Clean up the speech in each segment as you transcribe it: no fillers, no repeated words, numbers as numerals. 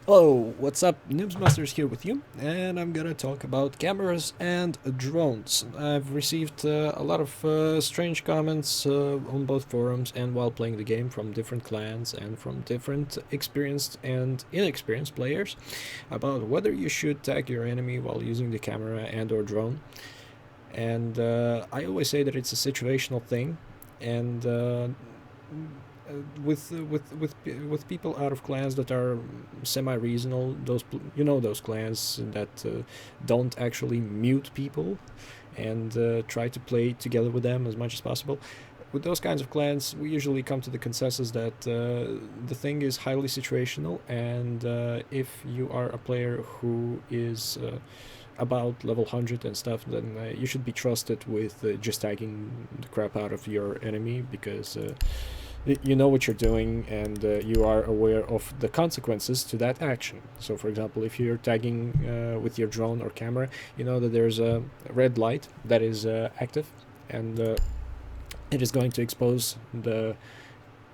Hello, what's up? Noobsmasters here with you, and I'm gonna talk about cameras and drones. I've received a lot of strange comments on both forums and while playing the game from different clans and from different experienced and inexperienced players about whether you should tag your enemy while using the camera and or drone. And I always say that it's a situational thing, and with people out of clans that are semi-regional, those clans that don't actually mute people and try to play together with them as much as possible. With those kinds of clans, we usually come to the consensus that the thing is highly situational, and if you are a player who is about level 100 and stuff, then you should be trusted with just tagging the crap out of your enemy because you know what you're doing and you are aware of the consequences to that action. So for example, if you're tagging with your drone or camera, you know that there's a red light that is active, and it is going to expose the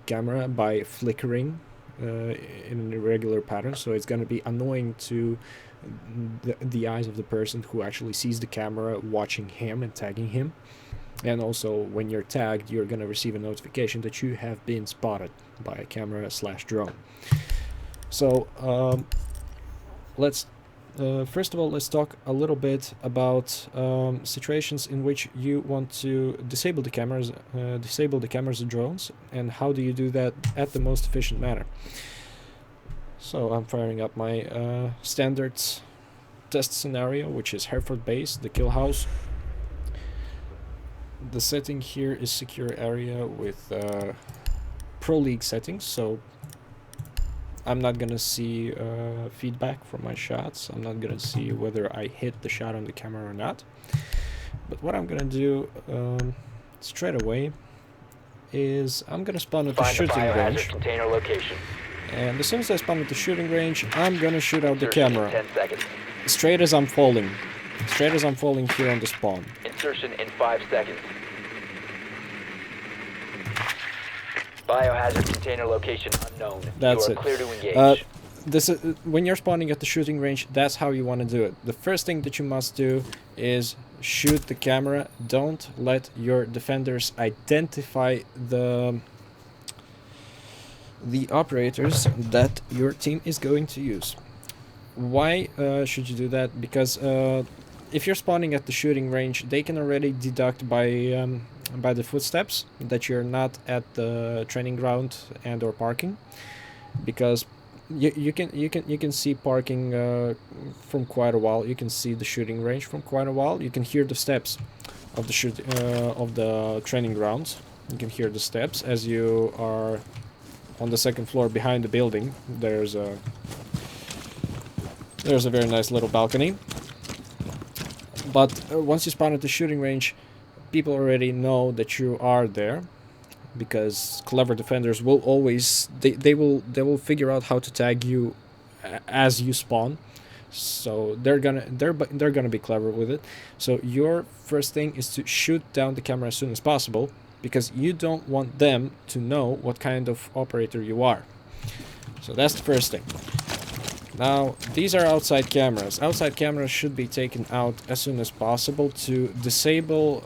camera by flickering in an irregular pattern, so it's going to be annoying to the eyes of the person who actually sees the camera watching him and tagging him. And also, when you're tagged, you're going to receive a notification that you have been spotted by a camera slash drone. So let's first of all, let's talk a little bit about situations in which you want to disable the cameras and drones, and how do you do that at the most efficient manner. So I'm firing up my standard test scenario, which is Hereford Base, the kill house. The setting here is secure area with Pro League settings, so I'm not gonna see feedback from my shots. I'm not gonna see whether I hit the shot on the camera or not. But what I'm gonna do straight away is I'm gonna spawn at the shooting range. Container location. And as soon as I spawn at the shooting range, I'm gonna shoot out the Insertion in camera. 10 seconds. Straight as I'm falling. Straight as I'm falling here on the spawn. Insertion in 5 seconds. Biohazard container location unknown. That's you are it. clear to engage. This is, when you're spawning at the shooting range, that's how you want to do it. The first thing that you must do is shoot the camera. Don't let your defenders identify the operators that your team is going to use. Why should you do that? Because if you're spawning at the shooting range, they can already deduct by the footsteps that you're not at the training ground and or parking, because you can see parking from quite a while. You can see the shooting range from quite a while. You can hear the steps of the training grounds. You can hear the steps as you are on the second floor behind the building. There's a very nice little balcony. But once you spawn at the shooting range, people already know that you are there, because clever defenders will always they will figure out how to tag you as you spawn. So they're gonna be clever with it. So your first thing is to shoot down the camera as soon as possible, because you don't want them to know what kind of operator you are. So that's the first thing. Now, these are outside cameras. Outside cameras should be taken out as soon as possible to disable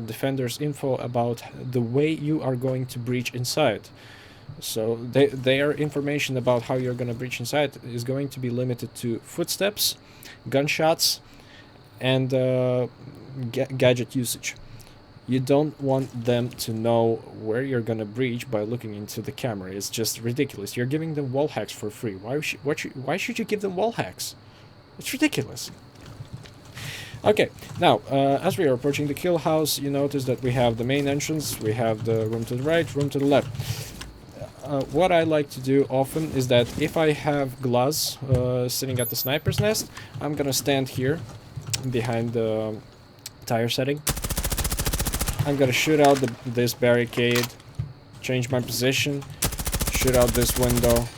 defenders' info about the way you are going to breach inside. So their information about how you're going to breach inside is going to be limited to footsteps, gunshots, and gadget usage. You don't want them to know where you're gonna breach by looking into the camera. It's just ridiculous. You're giving them wall hacks for free. Why should you give them wall hacks? It's ridiculous. Okay, now, as we are approaching the kill house, you notice that we have the main entrance, we have the room to the right, room to the left. What I like to do often is that if I have Glaz sitting at the sniper's nest, I'm gonna stand here behind the tire setting. I'm gonna shoot out this barricade, change my position, shoot out this window,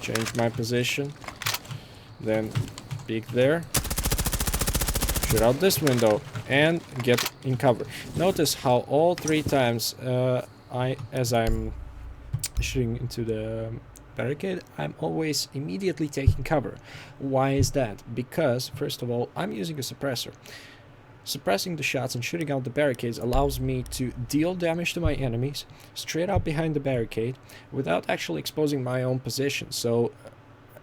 change my position, then peek there, shoot out this window, and get in cover. Notice how all 3 times as I'm shooting into the barricade, I'm always immediately taking cover. Why is that? Because, first of all, I'm using a suppressor. Suppressing the shots and shooting out the barricades allows me to deal damage to my enemies straight out behind the barricade without actually exposing my own position. So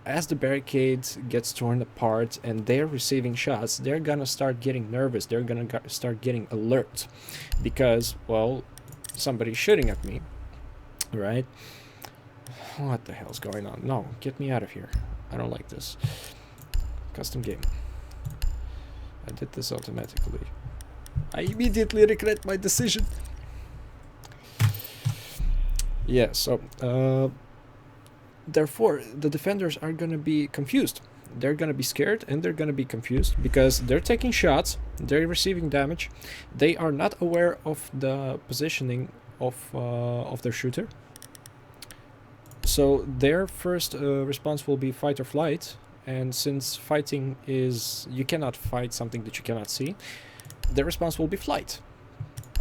as the barricade gets torn apart and they're receiving shots, they're gonna start getting nervous, they're gonna start getting alert because, well, somebody's shooting at me, right? What the hell's going on? No, get me out of here. I don't like this. Custom game. I did this automatically. I immediately regret my decision. Yeah, so therefore the defenders are gonna be confused. They're gonna be scared and they're gonna be confused because they're taking shots, they're receiving damage, they are not aware of the positioning of their shooter. So their first response will be fight or flight. And since fighting is, you cannot fight something that you cannot see, the response will be flight,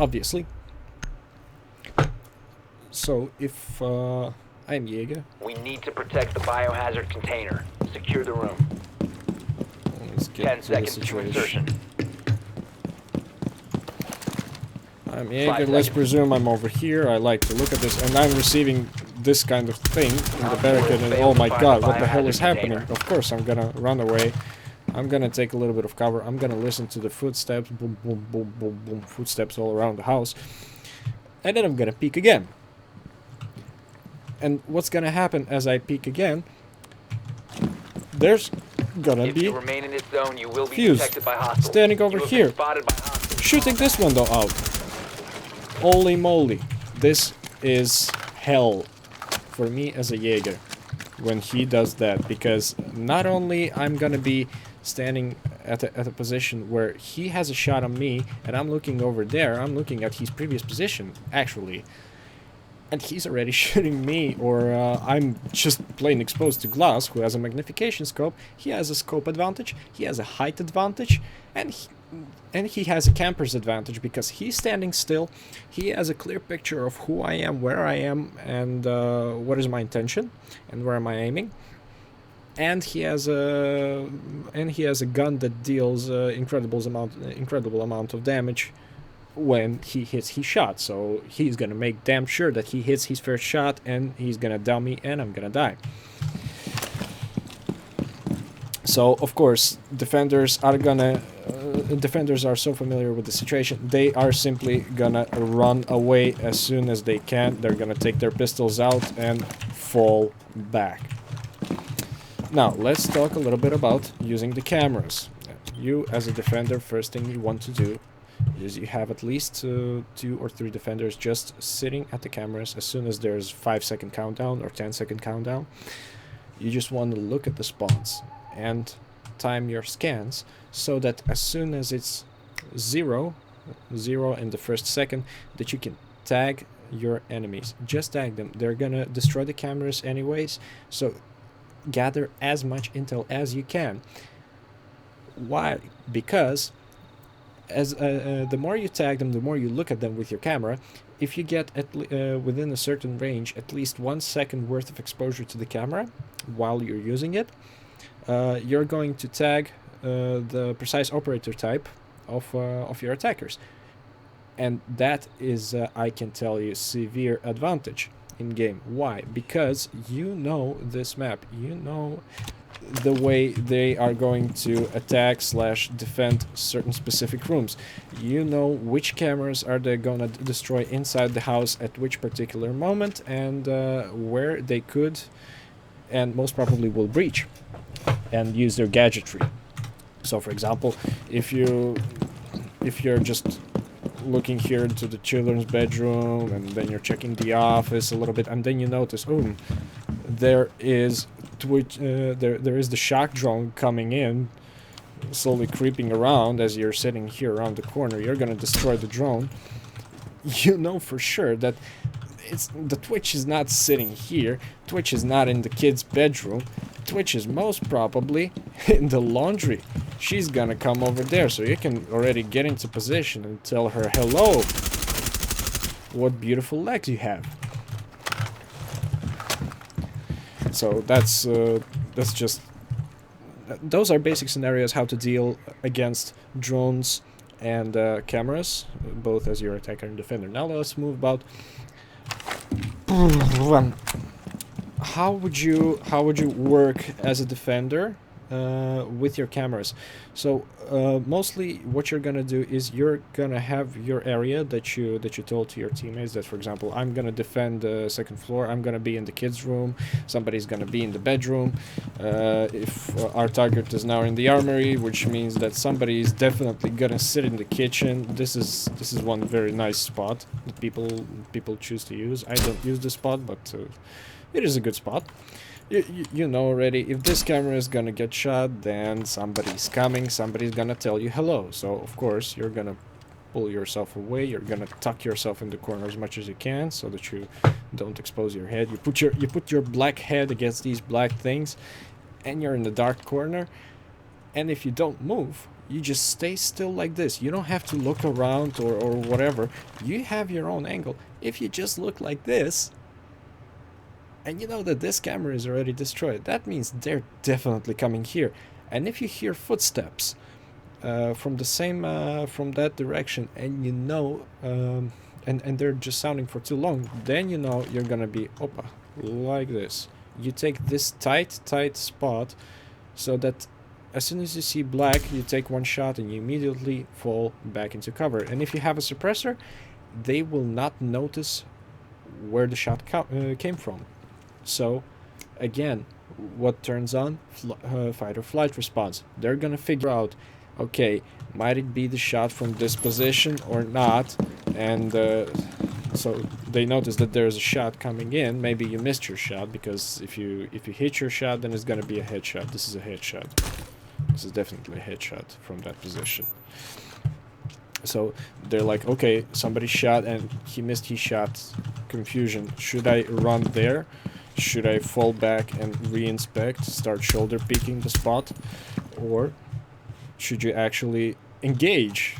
obviously. So if I'm Jaeger, We need to protect the biohazard container. Secure the room. let's get 10 to the seconds to situation. insertion. I'm Jaeger, 5 let's seconds. presume I'm over here. I like to look at this, and I'm receiving this kind of thing in the barricade, and oh my god, what the hell is happening? Of course I'm gonna run away. I'm gonna take a little bit of cover. I'm gonna listen to the footsteps, boom, boom, boom, boom, boom, footsteps all around the house. And then I'm gonna peek again. And what's gonna happen as I peek again? There's gonna If be you remain in this zone, you will be Fuse. detected by hostiles. Standing over You have here. been spotted by hostiles. shooting this one though out. Holy moly. This is hell for me as a Jaeger when he does that, because not only I'm gonna be standing at a position where he has a shot on me and I'm looking over there, I'm looking at his previous position actually, and he's already shooting me, or I'm just plain exposed to Glass, who has a magnification scope. He has a scope advantage, he has a height advantage, and he has a camper's advantage because he's standing still. He has a clear picture of who I am, where I am, and what is my intention, and where am I aiming. And he has a gun that deals incredible amount of damage when he hits his shot. So he's gonna make damn sure that he hits his first shot, and he's gonna down me, and I'm gonna die. So of course, defenders are so familiar with the situation, they are simply gonna run away as soon as they can. They're gonna take their pistols out and fall back. Now, let's talk a little bit about using the cameras. You, as a defender, first thing you want to do is you have at least 2 or 3 defenders just sitting at the cameras. As soon as there's 5-second countdown or 10-second countdown, you just want to look at the spawns and time your scans so that as soon as it's 0 in the first second, that you can tag your enemies. Just tag them. They're gonna destroy the cameras anyways, so gather as much intel as you can. Why? Because as the more you tag them, the more you look at them with your camera, if you get within a certain range at least 1 second worth of exposure to the camera while you're using it, you're going to tag the precise operator type of your attackers, and that is I can tell you, severe advantage in game. Why? Because you know this map, you know the way they are going to attack / defend certain specific rooms. You know which cameras are they gonna destroy inside the house at which particular moment, and where they could and most probably will breach and use their gadgetry. So for example, if you're just looking here into the children's bedroom, and then you're checking the office a little bit, and then you notice, oh, there is there is the shock drone coming in, slowly creeping around as you're sitting here around the corner. You're gonna destroy the drone. You know for sure that the Twitch is not sitting here. Twitch is not in the kid's bedroom. Twitch is most probably in the laundry. She's gonna come over there, so you can already get into position and tell her, hello, what beautiful legs you have. So that's just those are basic scenarios how to deal against drones and cameras, both as your attacker and defender. Now let's move about how would you work as a defender with your cameras. So mostly what you're gonna do is you're gonna have your area that you told to your teammates that, for example, I'm gonna defend the second floor, I'm gonna be in the kids room, somebody's gonna be in the bedroom. If our target is now in the armory, which means that somebody is definitely gonna sit in the kitchen. This is one very nice spot that people choose to use. I don't use this spot, but it is a good spot. You know already, if this camera is gonna get shot, then somebody's coming, somebody's gonna tell you hello. So of course you're gonna pull yourself away, you're gonna tuck yourself in the corner as much as you can so that you don't expose your head. You put your black head against these black things and you're in the dark corner, and if you don't move, you just stay still like this. You don't have to look around or whatever. You have your own angle. If you just look like this, and you know that this camera is already destroyed, that means they're definitely coming here. And if you hear footsteps from the same from that direction, and you know and they're just sounding for too long, then you know you're gonna be opa like this. You take this tight spot so that as soon as you see black, you take one shot and you immediately fall back into cover. And if you have a suppressor, they will not notice where the shot came from. So, again, what turns on? Fight or flight response. They're gonna figure out, okay, might it be the shot from this position or not? And so they notice that there's a shot coming in. Maybe you missed your shot, because if you hit your shot, then it's gonna be a headshot. This is a headshot. This is definitely a headshot from that position. So they're like, okay, somebody shot and he missed his shot. Confusion. Should I run there? Should I fall back and re-inspect, start shoulder peeking the spot? Or should you actually engage?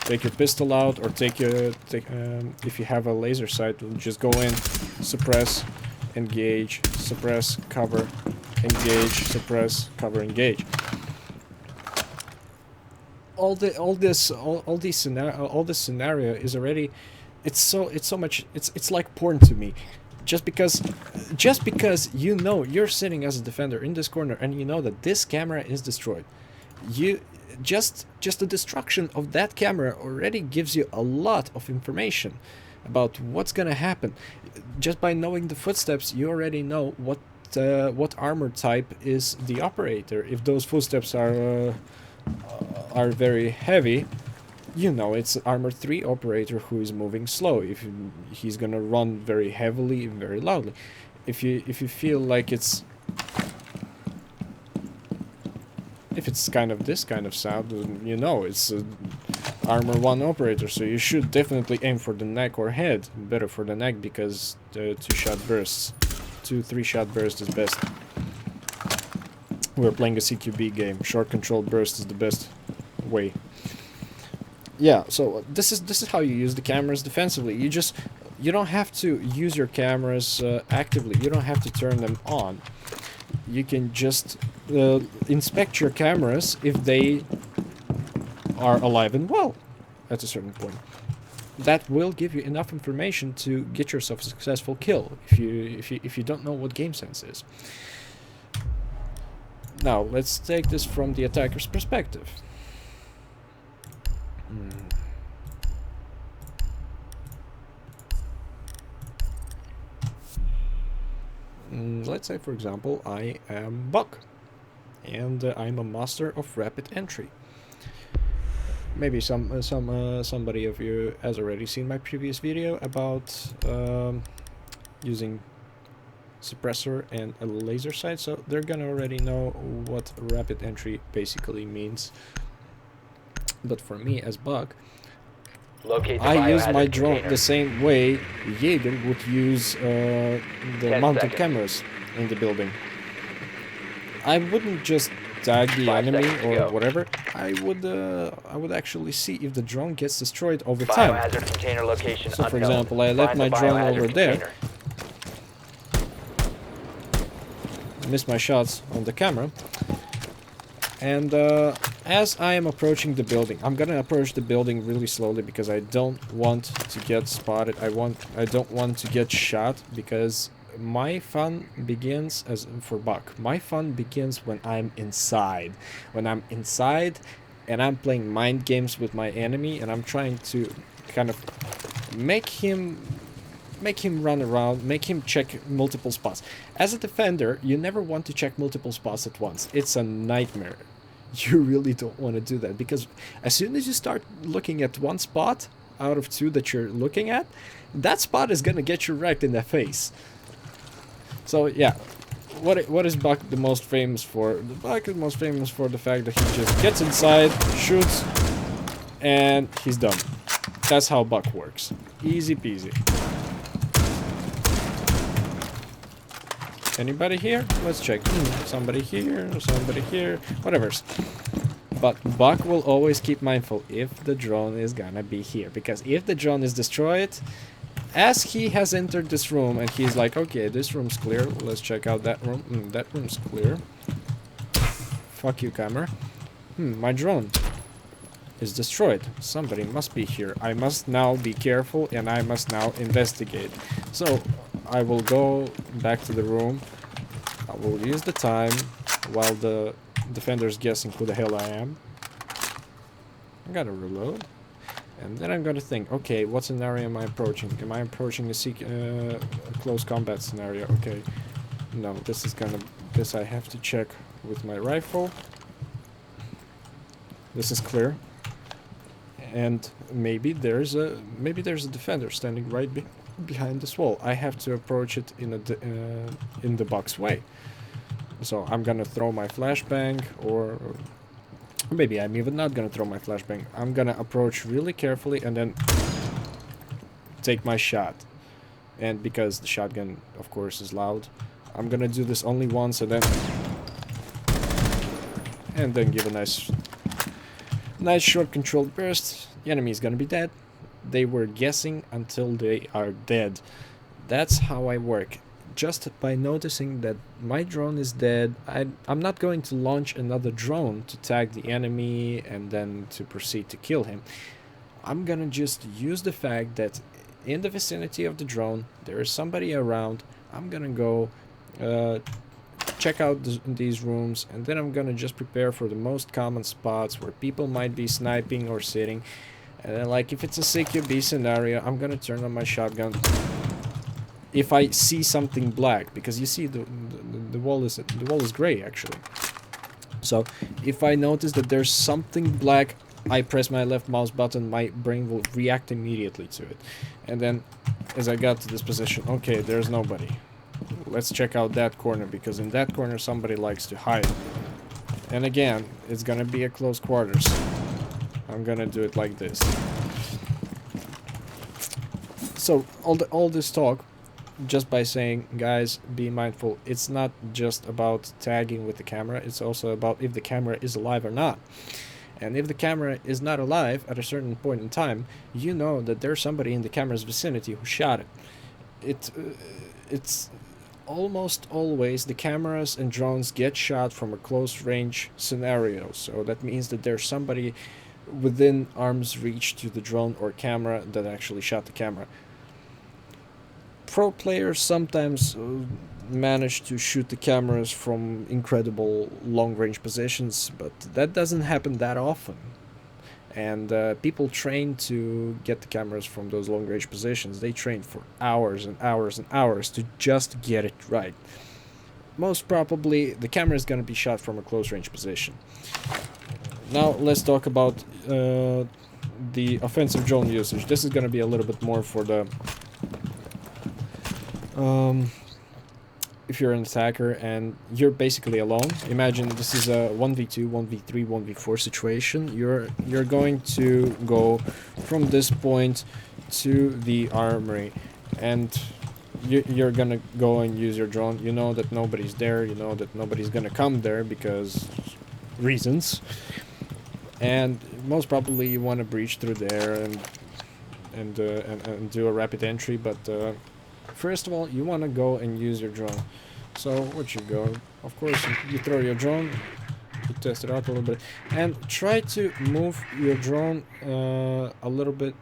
Take your pistol out, or if you have a laser sight, just go in, suppress, engage, suppress, cover, engage, suppress, cover, engage. All this scenario is already, it's like porn to me. Just because you know you're sitting as a defender in this corner and you know that this camera is destroyed, just the destruction of that camera already gives you a lot of information about what's gonna happen. Just by knowing the footsteps, you already know what armor type is the operator. If those footsteps are very heavy, you know it's armor 3 operator who is moving slow. If he's gonna run very heavily, very loudly. If you feel like if it's kind of this kind of sound, you know it's armor 1 operator. So you should definitely aim for the neck or head. Better for the neck, because the 2-shot bursts, 2-3-shot burst is best. We're playing a CQB game. Short control burst is the best way. Yeah, so this is how you use the cameras defensively. You don't have to use your cameras actively. You don't have to turn them on. You can just inspect your cameras if they are alive and well at a certain point. That will give you enough information to get yourself a successful kill if you don't know what game sense is. Now let's take this from the attacker's perspective. Let's say, for example, I am Buck, and I'm a master of rapid entry. Maybe somebody of you has already seen my previous video about using suppressor and a laser sight, so they're gonna already know what rapid entry basically means. But for me as Buck, I use my drone the same way Jaeger would use the mounted cameras in the building. I wouldn't just tag the enemy or whatever. I would actually see if the drone gets destroyed over time. So for example, I let my drone over there. miss my shots on the camera. And as I am approaching the building, I'm gonna approach the building really slowly because I don't want to get spotted. I don't want to get shot, because my fun begins as for Buck. My fun begins when I'm inside. When I'm inside and I'm playing mind games with my enemy, and I'm trying to kind of make him run around, make him check multiple spots. As a defender, you never want to check multiple spots at once. It's a nightmare. You really don't want to do that, because as soon as you start looking at one spot out of two that you're looking at, that spot is gonna get you wrecked in the face. So yeah, what is Buck the most famous for? Buck is most famous for the fact that he just gets inside, shoots, and he's done. That's how Buck works. Easy peasy. Anybody here? Let's check. Somebody here, whatever. But Buck will always keep mindful if the drone is gonna be here, because if the drone is destroyed, as he has entered this room and he's like, okay, this room's clear, let's check out that room. That room's clear. Fuck you, camera. My drone is destroyed. Somebody must be here. I must now be careful, and I must now investigate. So I will go back to the room. I will use the time while the defender's guessing who the hell I am. I gotta reload. And then I'm gonna think, okay, what scenario am I approaching? Am I approaching a close combat scenario? Okay. No, this I have to check with my rifle. This is clear. And maybe there's a defender standing right behind this wall. I have to approach it in the Buck's way. So I'm gonna throw my flashbang, or maybe I'm even not gonna throw my flashbang. I'm gonna approach really carefully and then take my shot. And because the shotgun, of course, is loud, I'm gonna do this only once, and then give a nice short controlled burst. The enemy is gonna be dead. They were guessing until they are dead. That's how I work. Just by noticing that my drone is dead, I'm not going to launch another drone to tag the enemy and then to proceed to kill him. I'm gonna just use the fact that in the vicinity of the drone there is somebody around. I'm gonna go check out these rooms, and then I'm gonna just prepare for the most common spots where people might be sniping or sitting. And then, like, if it's a CQB scenario, I'm gonna turn on my shotgun if I see something black, because you see the wall is gray actually. So if I notice that there's something black, I press my left mouse button, my brain will react immediately to it. And then as I got to this position, okay, there's nobody. Let's check out that corner, because in that corner somebody likes to hide. And again, it's gonna be a close quarters. I'm gonna do it like this. So all this talk, just by saying, guys, be mindful, it's not just about tagging with the camera, it's also about if the camera is alive or not. And if the camera is not alive at a certain point in time, you know that there's somebody in the camera's vicinity who shot it. It's almost always the cameras and drones get shot from a close range scenario, so that means that there's somebody within arm's reach to the drone or camera that actually shot the camera. Pro players sometimes manage to shoot the cameras from incredible long-range positions, but that doesn't happen that often. And people train to get the cameras from those long-range positions. They train for hours and hours and hours to just get it right. Most probably, the camera is going to be shot from a close-range position. Now, let's talk about the offensive drone usage. This is going to be a little bit more for the... if you're an attacker and you're basically alone, imagine this is a 1v2, 1v3, 1v4 situation. You're going to go from this point to the armory, and you're gonna go and use your drone. You know that nobody's there, you know that nobody's gonna come there because reasons, and most probably you want to breach through there and do a rapid entry, but first of all, you want to go and use your drone. So what you go? Of course, you throw your drone. You test it out a little bit, and try to move your drone a little bit,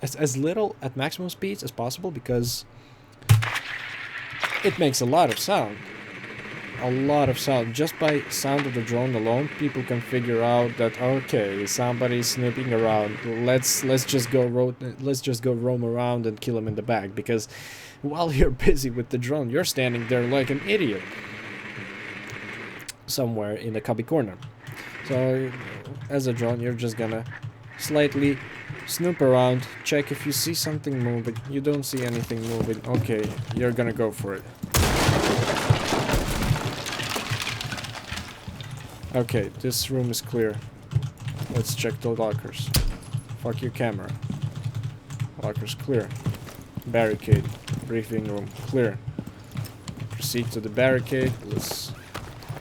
as little at maximum speeds as possible, because it makes a lot of sound. A lot of sound. Just by sound of the drone alone, people can figure out that okay, somebody's snooping around. Let's just go roam around and kill him in the back. Because while you're busy with the drone, you're standing there like an idiot somewhere in a cubby corner. So as a drone, you're just gonna slightly snoop around, check if you see something moving. You don't see anything moving. Okay, you're gonna go for it. Okay, this room is clear. Let's check the lockers. Fuck your camera. Lockers clear. Barricade. Briefing room clear. Proceed to the barricade. Let's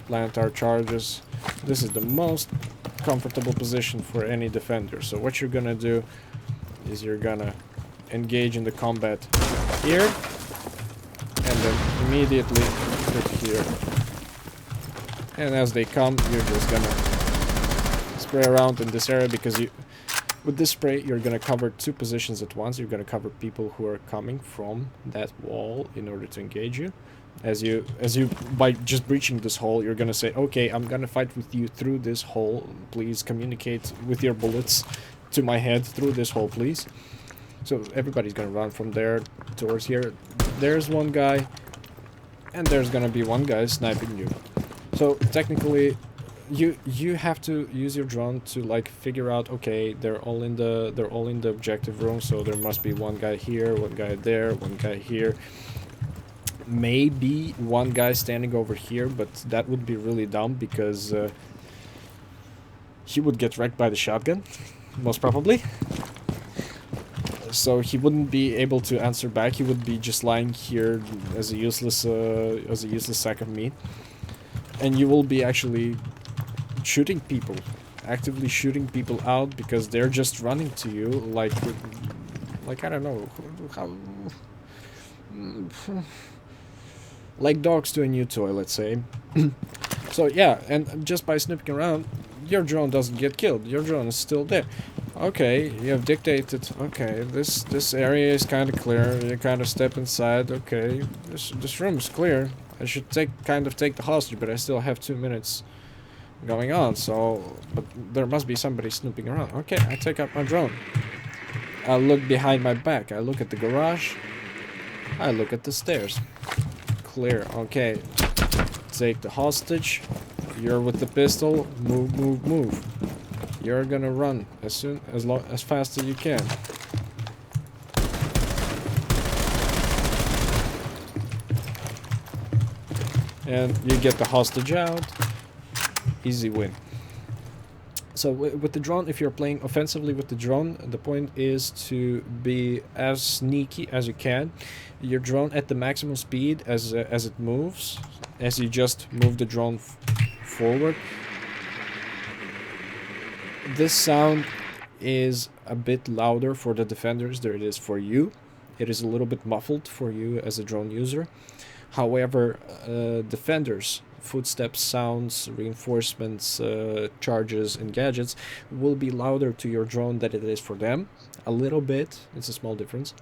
plant our charges. This is the most comfortable position for any defender. So what you're gonna do is you're gonna engage in the combat here, and then immediately hit here. And as they come, you're just gonna spray around in this area, because with this spray you're gonna cover two positions at once. You're gonna cover people who are coming from that wall in order to engage you. As you by just breaching this hole, you're gonna say, okay, I'm gonna fight with you through this hole. Please communicate with your bullets to my head through this hole, please. So everybody's gonna run from there towards here. There's one guy, and there's gonna be one guy sniping you. So technically, you have to use your drone to like figure out, okay, they're all in the objective room, so there must be one guy here, one guy there, one guy here. Maybe one guy standing over here, but that would be really dumb, because he would get wrecked by the shotgun, most probably. So he wouldn't be able to answer back. He would be just lying here as a useless sack of meat. And you will be actually shooting people, actively shooting people out, because they're just running to you like I don't know how, like dogs to a new toy, let's say. So yeah, and just by snooping around, your drone doesn't get killed. Your drone is still there. Okay, you have dictated, okay, this area is kind of clear. You kind of step inside. Okay, this room is clear. I should kind of take the hostage, but I still have 2 minutes going on, so... But there must be somebody snooping around. Okay, I take out my drone. I look behind my back. I look at the garage. I look at the stairs. Clear. Okay. Take the hostage. You're with the pistol. Move, move, move. You're gonna run as fast as you can. And you get the hostage out. Easy win. So with the drone, if you're playing offensively with the drone, the point is to be as sneaky as you can. Your drone at the maximum speed as it moves, as you just move the drone forward. This sound is a bit louder for the defenders than it is for you. It is a little bit muffled for you as a drone user. However, defenders, footsteps, sounds, reinforcements, charges, and gadgets will be louder to your drone than it is for them. A little bit. It's a small difference.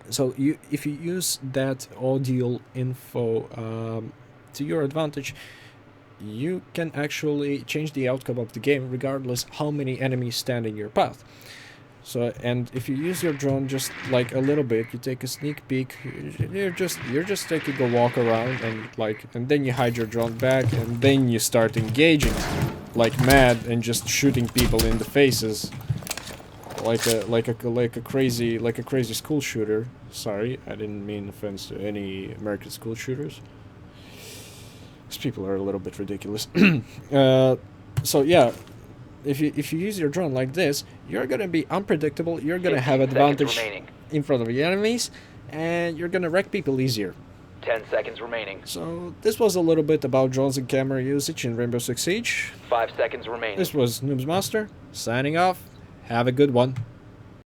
So if you use that audio info to your advantage, you can actually change the outcome of the game regardless how many enemies stand in your path. So, and if you use your drone just like a little bit, you take a sneak peek, you're just taking a walk around, and then you hide your drone back, and then you start engaging like mad and just shooting people in the faces like a crazy school shooter. Sorry, I didn't mean offense to any American school shooters. These people are a little bit ridiculous. So yeah. If you use your drone like this, you're gonna be unpredictable. You're gonna have advantage in front of the enemies, and you're gonna wreck people easier. 10 seconds remaining. So this was a little bit about drones and camera usage in Rainbow Six Siege. 5 seconds remaining. This was Noobsmaster signing off. Have a good one.